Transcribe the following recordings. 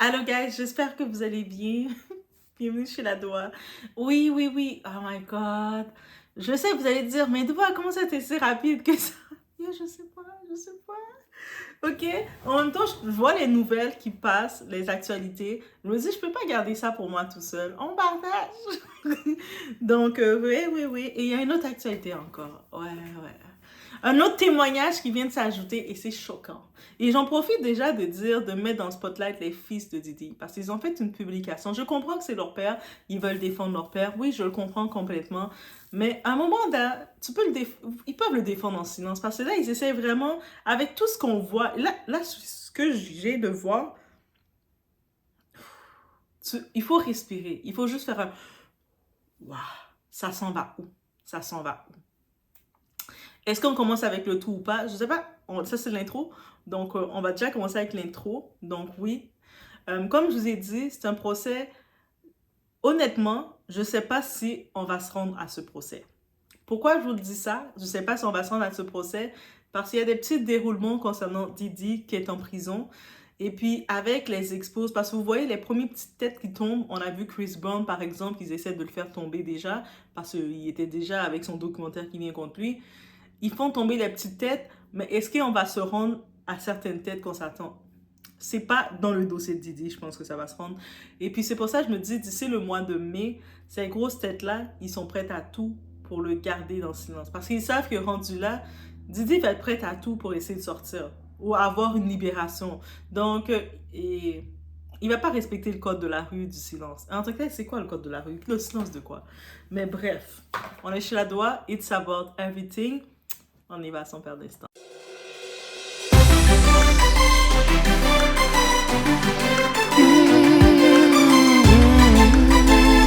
Allô guys, j'espère que vous allez bien. Bienvenue chez la Doua. Oui, oui, oui. Oh my God. Je sais, vous allez dire, mais Doua, comment ça t'est si rapide que ça? Yo, je sais pas, je sais pas. Ok. En même temps, je vois les nouvelles qui passent, les actualités. Je me dis, je peux pas garder ça pour moi tout seul. On partage. Donc, oui, oui, oui. Et il y a une autre actualité encore. Ouais, ouais. Un autre témoignage qui vient de s'ajouter et c'est choquant. Et j'en profite déjà de dire, de mettre dans le spotlight les fils de Didi parce qu'ils ont fait une publication. Je comprends que c'est leur père, ils veulent défendre leur père. Oui, je le comprends complètement. Mais à un moment, ils peuvent le défendre en silence parce que là, ils essaient vraiment, avec tout ce qu'on voit. Là, ce que j'ai de voir, il faut respirer. Il faut juste faire un waouh, ça s'en va où? Ça s'en va où? Est-ce qu'on commence avec le tout ou pas? Je sais pas. Ça, c'est l'intro. Donc, on va déjà commencer avec l'intro. Donc, oui. Comme je vous ai dit, c'est un procès. Honnêtement, je ne sais pas si on va se rendre à ce procès. Pourquoi je vous le dis ça? Je ne sais pas si on va se rendre à ce procès parce qu'il y a des petits déroulements concernant Didi qui est en prison. Et puis, avec les expos, parce que vous voyez les premières petites têtes qui tombent, on a vu Chris Brown, par exemple, ils essaient de le faire tomber déjà parce qu'il était déjà avec son documentaire qui vient contre lui. Ils font tomber les petites têtes, mais est-ce qu'on va se rendre à certaines têtes qu'on s'attend? C'est pas dans le dossier de Didi, je pense que ça va se rendre. Et puis c'est pour ça que je me dis, d'ici le mois de mai, ces grosses têtes-là, ils sont prêts à tout pour le garder dans le silence. Parce qu'ils savent que rendu là, Didi va être prêt à tout pour essayer de sortir ou avoir une libération. Donc, il va pas respecter le code de la rue du silence. En tout cas, c'est quoi le code de la rue? Le silence de quoi? Mais bref, on est chez la Doua, it's about everything. On y va sans perdre d'instant.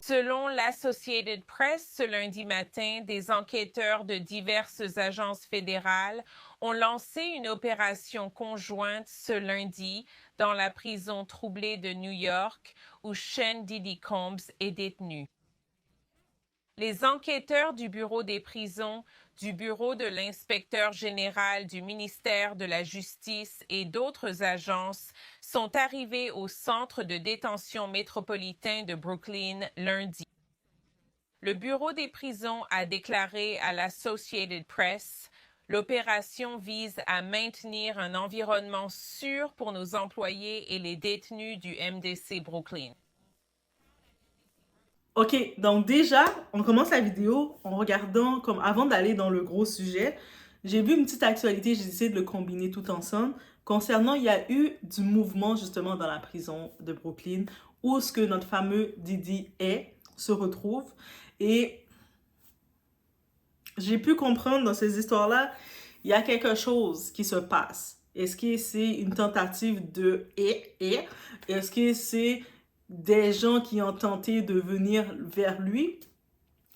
Selon l'Associated Press, ce lundi matin, des enquêteurs de diverses agences fédérales ont lancé une opération conjointe ce lundi dans la prison troublée de New York où Sean Diddy Combs est détenu. Les enquêteurs du Bureau des prisons, du Bureau de l'inspecteur général du ministère de la Justice et d'autres agences sont arrivés au centre de détention métropolitain de Brooklyn lundi. Le Bureau des prisons a déclaré à l'Associated Press: l'opération vise à maintenir un environnement sûr pour nos employés et les détenus du MDC Brooklyn. Ok, donc déjà, on commence la vidéo en regardant, comme avant d'aller dans le gros sujet, j'ai vu une petite actualité, j'ai essayé de le combiner tout ensemble. Concernant, il y a eu du mouvement justement dans la prison de Brooklyn, où ce que notre fameux Didi se retrouve. Et j'ai pu comprendre dans ces histoires-là, il y a quelque chose qui se passe. Est-ce que c'est une tentative de Est-ce que c'est des gens qui ont tenté de venir vers lui?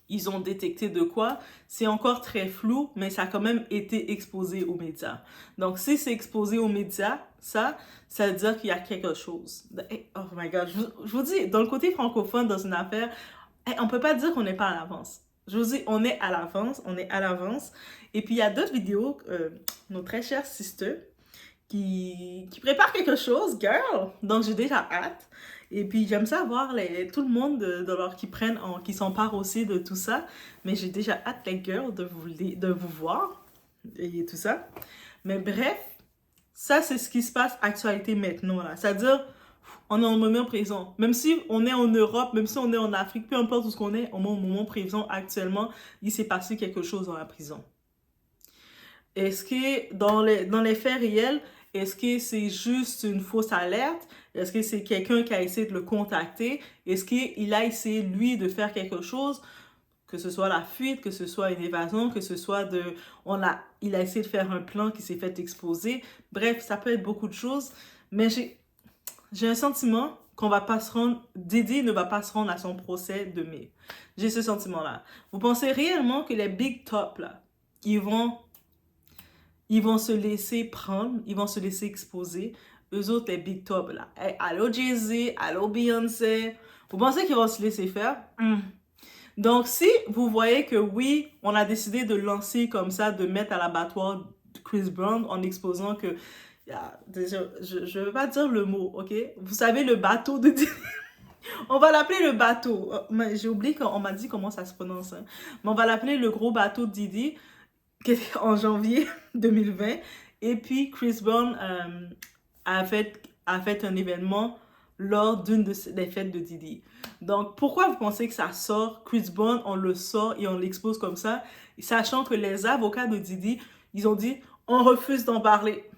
Ils ont détecté de quoi? C'est encore très flou, mais ça a quand même été exposé aux médias. Donc, si c'est exposé aux médias, ça veut dire qu'il y a quelque chose. Oh my God, je vous dis, dans le côté francophone, dans une affaire, on peut pas dire qu'on n'est pas à l'avance. Je vous dis, on est à l'avance, on est à l'avance. Et puis, il y a d'autres vidéos, nos très chères sisters, qui prépare quelque chose, girl. Donc, j'ai déjà hâte. Et puis, j'aime ça voir tout le monde qui s'empare aussi de tout ça. Mais j'ai déjà hâte, les girls, de vous voir et tout ça. Mais bref, ça, c'est ce qui se passe actualité maintenant, là. C'est-à-dire, on est au moment présent. Même si on est en Europe, même si on est en Afrique, peu importe où ce qu'on est, au moment présent, actuellement, il s'est passé quelque chose dans la prison. Est-ce que dans les faits réels, est-ce que c'est juste une fausse alerte? Est-ce que c'est quelqu'un qui a essayé de le contacter? Est-ce qu'il a essayé, lui, de faire quelque chose? Que ce soit la fuite, que ce soit une évasion, que ce soit il a essayé de faire un plan qui s'est fait exposer. Bref, ça peut être beaucoup de choses. Mais j'ai un sentiment qu'on va pas se rendre, Didi ne va pas se rendre à son procès de mai. J'ai ce sentiment-là. Vous pensez réellement que les big top, là, ils vont se laisser prendre, ils vont se laisser exposer. Eux autres, les big top, là. Hey, allô Jay-Z, allô Beyoncé. Vous pensez qu'ils vont se laisser faire? Donc, si vous voyez que oui, on a décidé de lancer comme ça, de mettre à l'abattoir Chris Brown en exposant que Déjà, je veux pas dire le mot, ok? Vous savez, le bateau de Didi. On va l'appeler le bateau. Mais j'ai oublié qu'on m'a dit comment ça se prononce, hein. Mais on va l'appeler le gros bateau de Didi, qui était en janvier 2020. Et puis, Chris Brown a fait un événement lors des fêtes de Didi. Donc, pourquoi vous pensez que ça sort? Chris Brown, on le sort et on l'expose comme ça, sachant que les avocats de Didi, ils ont dit, on refuse d'en parler.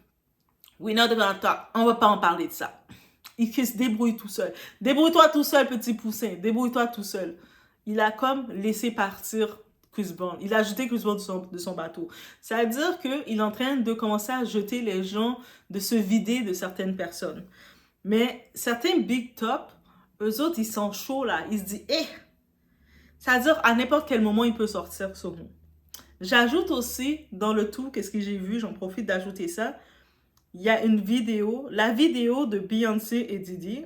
We not gonna talk. On va pas en parler de ça. Il se débrouille tout seul. Débrouille-toi tout seul, petit poussin. Débrouille-toi tout seul. Il a comme laissé partir Chris Brown. Il a ajouté Chris Brown de son bateau. Ça veut dire qu'il est en train de commencer à jeter les gens, de se vider de certaines personnes. Mais certains big top, eux autres, ils sont chauds là. Ils se disent, eh, ça veut dire à n'importe quel moment, il peut sortir ce mot. J'ajoute aussi dans le tout, qu'est-ce que j'ai vu, j'en profite d'ajouter ça. Il y a une vidéo, la vidéo de Beyoncé et Didi.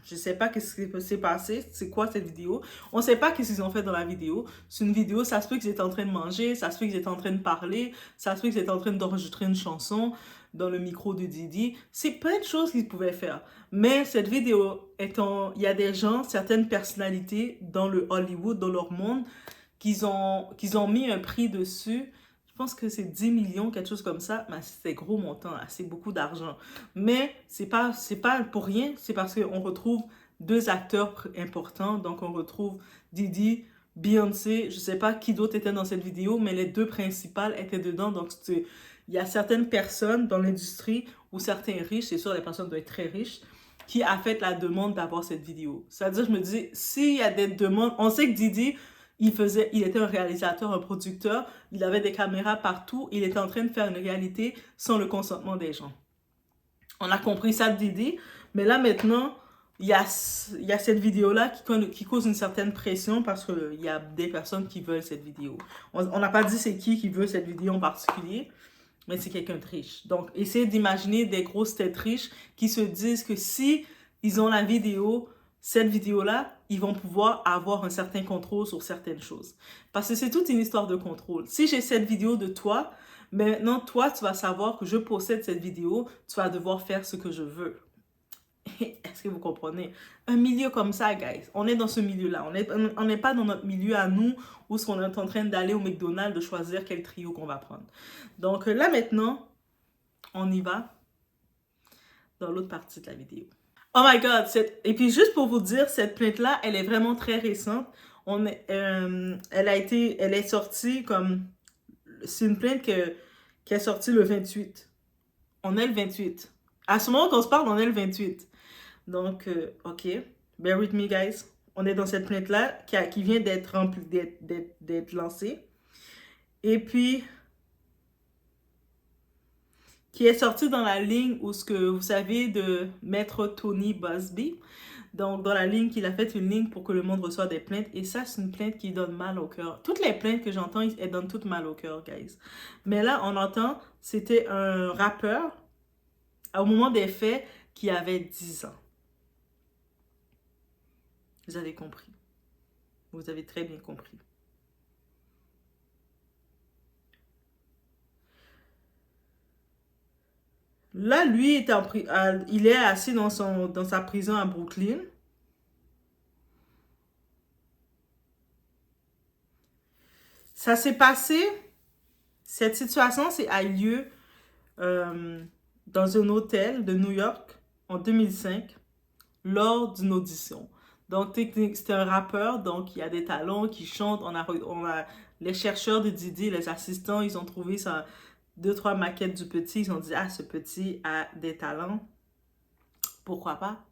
Je sais pas qu'est-ce qui s'est passé, c'est quoi cette vidéo. On sait pas qu'est-ce qu'ils ont fait dans la vidéo. C'est une vidéo, ça se peut qu'ils étaient en train de manger, ça se peut qu'ils étaient en train de parler, ça se peut qu'ils étaient en train d'enregistrer une chanson dans le micro de Didi. C'est plein de choses qu'ils pouvaient faire. Mais cette vidéo étant, il y a des gens, certaines personnalités dans le Hollywood, dans leur monde, qu'ils ont mis un prix dessus. Je pense que c'est 10 millions, quelque chose comme ça. Mais c'est gros montant, c'est beaucoup d'argent. Mais c'est pas pour rien, c'est parce qu'on retrouve deux acteurs importants. Donc on retrouve Didi, Beyoncé, je sais pas qui d'autre était dans cette vidéo, mais les deux principales étaient dedans. Donc il y a certaines personnes dans l'industrie ou certains riches, c'est sûr les personnes doivent être très riches, qui a fait la demande d'avoir cette vidéo. C'est-à-dire, je me dis, s'il y a des demandes, on sait que Didi, il était un réalisateur, un producteur, il avait des caméras partout, il était en train de faire une réalité sans le consentement des gens. On a compris ça de Didi, mais là maintenant, il y a cette vidéo-là qui cause une certaine pression parce qu'il y a des personnes qui veulent cette vidéo. On n'a pas dit c'est qui veut cette vidéo en particulier, mais c'est quelqu'un de riche. Donc, essayez d'imaginer des grosses têtes riches qui se disent que si ils ont la vidéo, cette vidéo-là, ils vont pouvoir avoir un certain contrôle sur certaines choses. Parce que c'est toute une histoire de contrôle. Si j'ai cette vidéo de toi, maintenant, toi, tu vas savoir que je possède cette vidéo, tu vas devoir faire ce que je veux. Est-ce que vous comprenez? Un milieu comme ça, guys, on est dans ce milieu-là. On n'est pas dans notre milieu à nous où on est en train d'aller au McDonald's, de choisir quel trio qu'on va prendre. Donc là, maintenant, on y va dans l'autre partie de la vidéo. Oh my God! Et puis juste pour vous dire, cette plainte-là, elle est vraiment très récente. Elle est sortie comme... C'est une plainte qui est sortie le 28. On est le 28. À ce moment qu'on se parle, on est le 28. Donc, OK. Bear with me, guys. On est dans cette plainte-là qui vient d'être lancée. Et puis, qui est sortie dans la ligne où ce que vous savez de Maître Tony Buzbee. Donc, dans la ligne qu'il a fait une ligne pour que le monde reçoive des plaintes. Et ça, c'est une plainte qui donne mal au cœur. Toutes les plaintes que j'entends, elles donnent toutes mal au cœur, guys. Mais là, on entend, c'était un rappeur, au moment des faits, qui avait 10 ans. Vous avez compris. Vous avez très bien compris. Là, lui, il est assis dans sa prison à Brooklyn. Ça s'est passé, cette situation a eu lieu dans un hôtel de New York en 2005 lors d'une audition. Donc, c'est un rappeur, donc il y a des talents qui chantent. Les chercheurs de Didi, les assistants, ils ont trouvé ça, 2-3 maquettes du petit. Ils ont dit, ah, ce petit a des talents. Pourquoi pas?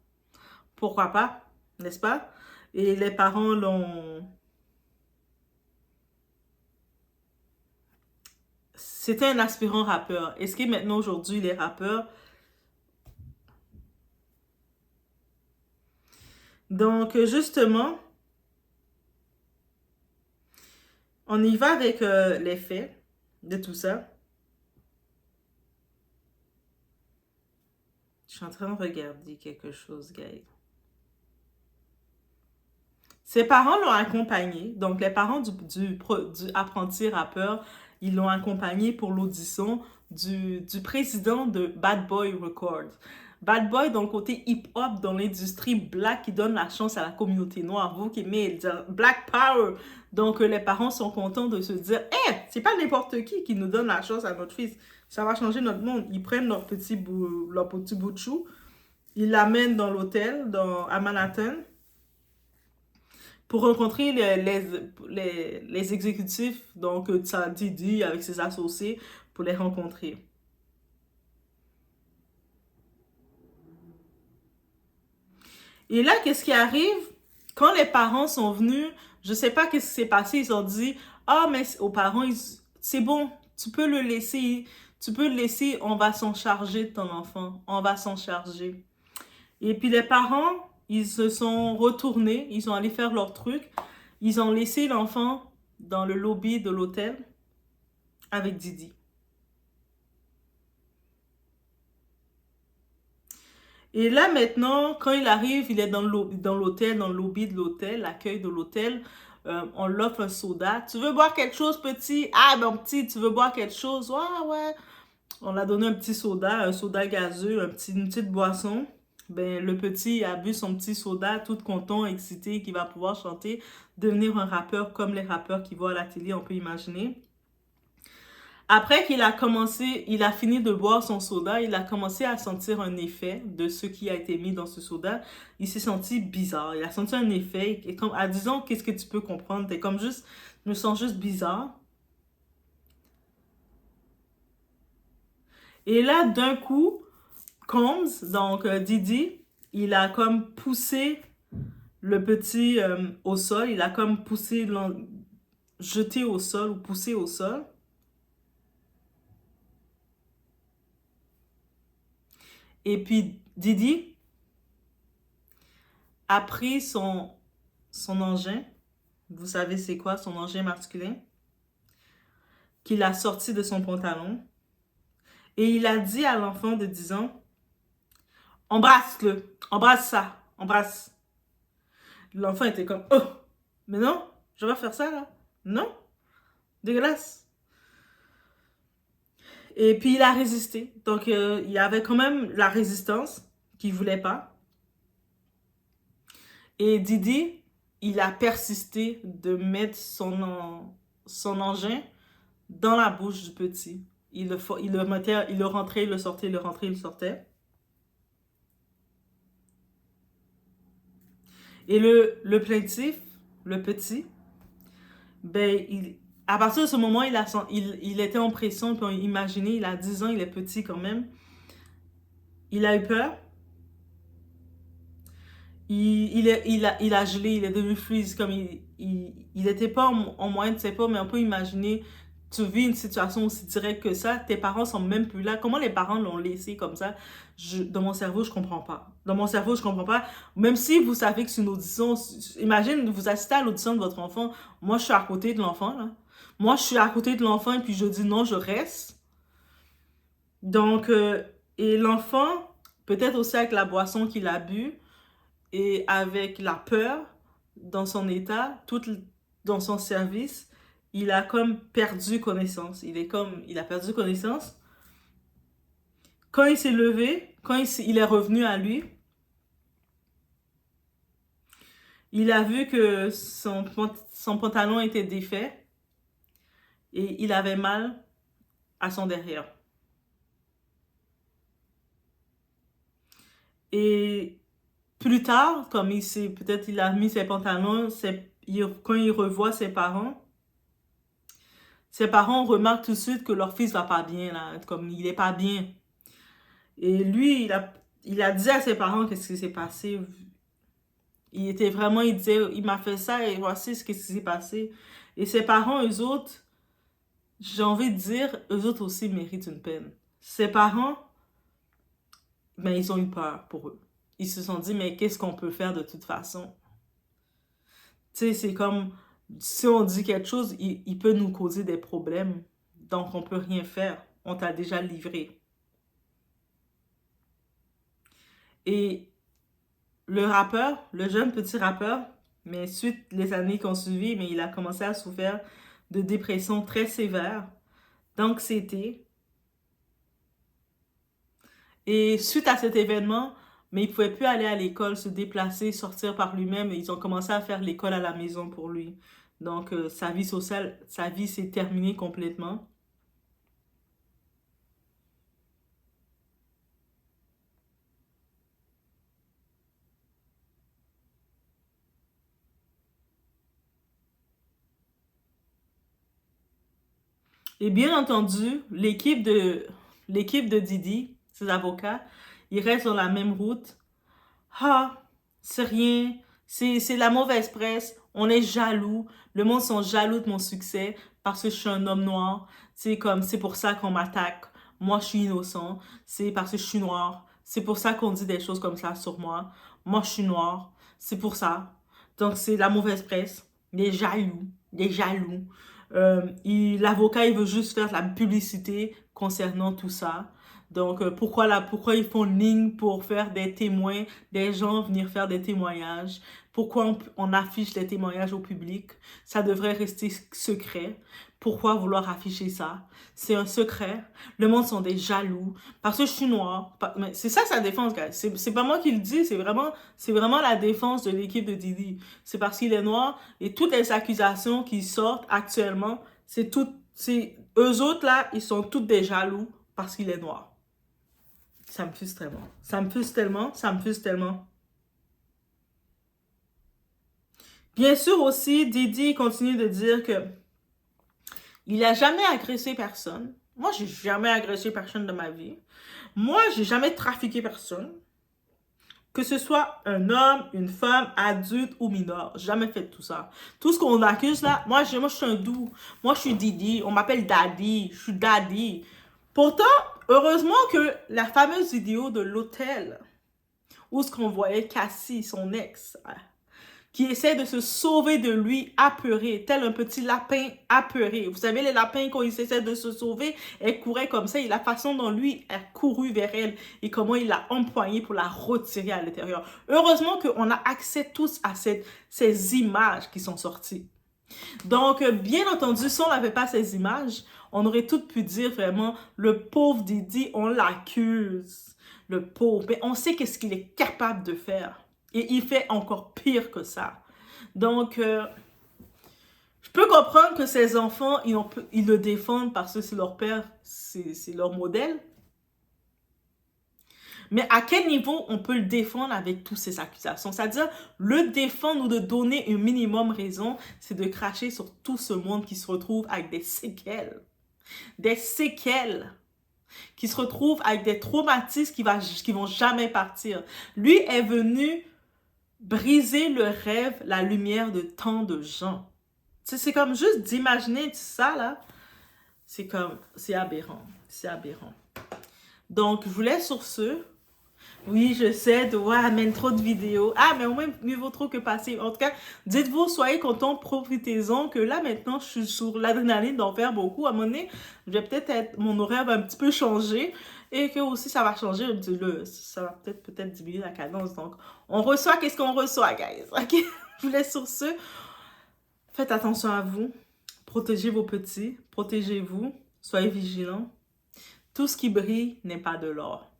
Pourquoi pas? N'est-ce pas? Et les parents l'ont... C'était un aspirant rappeur. Est-ce que maintenant, aujourd'hui, les rappeurs... Donc, justement, on y va avec les faits de tout ça. Je suis en train de regarder quelque chose, guys. Ses parents l'ont accompagné. Donc, les parents du apprenti rappeur, ils l'ont accompagné pour l'audition du président de Bad Boy Records. Bad Boy dans le côté hip-hop, dans l'industrie black qui donne la chance à la communauté noire. Vous qui aimez dire Black Power. Donc les parents sont contents de se dire, c'est pas n'importe qui nous donne la chance à notre fils. Ça va changer notre monde. Ils prennent leur petit bout de chou, ils l'amènent dans l'hôtel à Manhattan pour rencontrer les exécutifs, donc Diddy avec ses associés, pour les rencontrer. Et là, qu'est-ce qui arrive? Quand les parents sont venus, je sais pas qu'est-ce qui s'est passé, ils ont dit, mais aux parents, c'est bon, tu peux le laisser, on va s'en charger de ton enfant, on va s'en charger. Et puis les parents, ils se sont retournés, ils sont allés faire leur truc, ils ont laissé l'enfant dans le lobby de l'hôtel avec Diddy. Et là, maintenant, quand il arrive, il est dans l'hôtel, dans le lobby de l'hôtel, l'accueil de l'hôtel. On l'offre un soda. Tu veux boire quelque chose, petit? Ah, ben petit, tu veux boire quelque chose? Ouais, ouais. On l'a donné un petit soda gazeux, une petite boisson. Ben, le petit a bu son petit soda, tout content, excité, qu'il va pouvoir chanter, devenir un rappeur comme les rappeurs qu'il voit à la télé, on peut imaginer. Après qu'il a commencé, il a fini de boire son soda, il a commencé à sentir un effet de ce qui a été mis dans ce soda. Il s'est senti bizarre. Il a senti un effet. Et comme, disons, qu'est-ce que tu peux comprendre? T'es comme juste, je me sens juste bizarre. Et là, d'un coup, Combs, donc Diddy, il a comme poussé le petit au sol. Il a comme jeté au sol ou poussé au sol. Et puis Diddy a pris son engin. Vous savez c'est quoi son engin masculin? Qu'il a sorti de son pantalon. Et il a dit à l'enfant de 10 ans, embrasse-le, embrasse ça, embrasse. L'enfant était comme, oh, mais non, je vais faire ça là. Non, dégueulasse. Et puis il a résisté. Donc il y avait quand même la résistance qu'il ne voulait pas. Et Diddy, il a persisté de mettre son engin dans la bouche du petit. Il le mettait, il le rentrait, il le sortait, il le rentrait, il le sortait. Et le plaintif, le petit, ben, à partir de ce moment, il était en pression. Puis imaginez, il a 10 ans, il est petit quand même. Il a eu peur. Il a gelé, il est devenu freeze. Comme il n'était pas en moyen de ses pas, mais on peut imaginer, tu vis une situation aussi directe que ça, tes parents sont même plus là. Comment les parents l'ont laissé comme ça? Dans mon cerveau, je comprends pas. Dans mon cerveau, je comprends pas. Même si vous savez que c'est une audition, imagine, vous assistez à l'audition de votre enfant. Moi, je suis à côté de l'enfant, là. Moi, je suis à côté de l'enfant et puis je dis non, je reste. Donc, et l'enfant, peut-être aussi avec la boisson qu'il a bu, et avec la peur dans son état, tout dans son service, il a comme perdu connaissance. Il a perdu connaissance. Quand il s'est levé, quand il est revenu à lui, il a vu que son pantalon était défait et il avait mal à son derrière. Et plus tard, comme peut-être il a mis ses pantalons, quand il revoit ses parents remarquent tout de suite que leur fils va pas bien, là, comme il est pas bien. Et lui, il a dit à ses parents qu'est-ce qui s'est passé. Il disait, il m'a fait ça et voici ce qui s'est passé. Et ses parents, eux autres, j'ai envie de dire, eux autres aussi méritent une peine. Ses parents, ben, ils ont eu peur pour eux. Ils se sont dit, mais qu'est-ce qu'on peut faire de toute façon? Tu sais, c'est comme, si on dit quelque chose, il peut nous causer des problèmes. Donc, on peut rien faire. On t'a déjà livré. Et le jeune petit rappeur, mais suite les années qui ont suivi, mais il a commencé à souffrir de dépression très sévère, d'anxiété. Et suite à cet événement, mais il ne pouvait plus aller à l'école, se déplacer, sortir par lui-même. Et ils ont commencé à faire l'école à la maison pour lui. Donc, sa vie sociale, sa vie s'est terminée complètement. Et bien entendu, l'équipe de Didi, ses avocats, ils restent sur la même route. Ah, c'est rien, c'est la mauvaise presse, on est jaloux, le monde sont jaloux de mon succès parce que je suis un homme noir, c'est comme, c'est pour ça qu'on m'attaque, moi je suis innocent, c'est parce que je suis noir, c'est pour ça qu'on dit des choses comme ça sur moi je suis noir, c'est pour ça. Donc c'est la mauvaise presse, les jaloux. L'avocat il veut juste faire de la publicité concernant tout ça. Donc, pourquoi ils font ligne pour faire des témoins, des gens venir faire des témoignages? Pourquoi on affiche des témoignages au public? Ça devrait rester secret. Pourquoi vouloir afficher ça? C'est un secret. Le monde sont des jaloux. Parce que je suis noire. Mais c'est ça sa défense, gars. C'est pas moi qui le dis. C'est vraiment la défense de l'équipe de Didi. C'est parce qu'il est noir et toutes les accusations qui sortent actuellement, eux autres là, ils sont tous des jaloux parce qu'il est noir. Ça me frustre tellement. Ça me frustre tellement. Ça me frustre tellement. Bien sûr aussi, Didi continue de dire que il n'a jamais agressé personne. Moi, j'ai jamais agressé personne de ma vie. Moi, j'ai jamais trafiqué personne. Que ce soit un homme, une femme, adulte ou mineur. Jamais fait tout ça. Tout ce qu'on accuse là, moi, je suis un doux. Moi, je suis Didi. On m'appelle Daddy. Je suis Daddy. Pourtant, heureusement que la fameuse vidéo de l'hôtel où ce qu'on voyait Cassie, son ex, qui essaie de se sauver de lui, apeuré, tel un petit lapin apeuré. Vous savez, les lapins, quand ils essaient de se sauver, elle courait comme ça, et la façon dont lui a couru vers elle, et comment il l'a empoignée pour la retirer à l'intérieur. Heureusement qu'on a accès tous à ces images qui sont sorties. Donc, bien entendu, si on n'avait pas ces images, on aurait tout pu dire vraiment, le pauvre Didi, on l'accuse. Le pauvre. Mais on sait qu'est-ce qu'il est capable de faire. Et il fait encore pire que ça. Donc, je peux comprendre que ces enfants, ils le défendent parce que c'est leur père, c'est leur modèle. Mais à quel niveau on peut le défendre avec toutes ces accusations? C'est-à-dire, le défendre ou de donner un minimum raison, c'est de cracher sur tout ce monde qui se retrouve avec des séquelles. Des séquelles. Qui se retrouvent avec des traumatismes qui vont jamais partir. Lui est venu briser le rêve, la lumière de tant de gens. C'est comme juste d'imaginer ça, là. C'est aberrant. C'est aberrant. Donc, je vous laisse sur ce. Oui, je sais, de voir amène trop de vidéos. Ah, mais au moins, mieux vaut trop que passer. En tout cas, dites-vous, soyez contents, profitez-en, que là, maintenant, je suis sur l'adrénaline d'en faire beaucoup. À un moment donné, je vais peut-être mon horaire va un petit peu changer et que aussi, ça va changer, ça va peut-être diminuer la cadence. Donc, on reçoit qu'est-ce qu'on reçoit, guys. OK? Je vous laisse sur ce. Faites attention à vous. Protégez vos petits. Protégez-vous. Soyez vigilants. Tout ce qui brille n'est pas de l'or.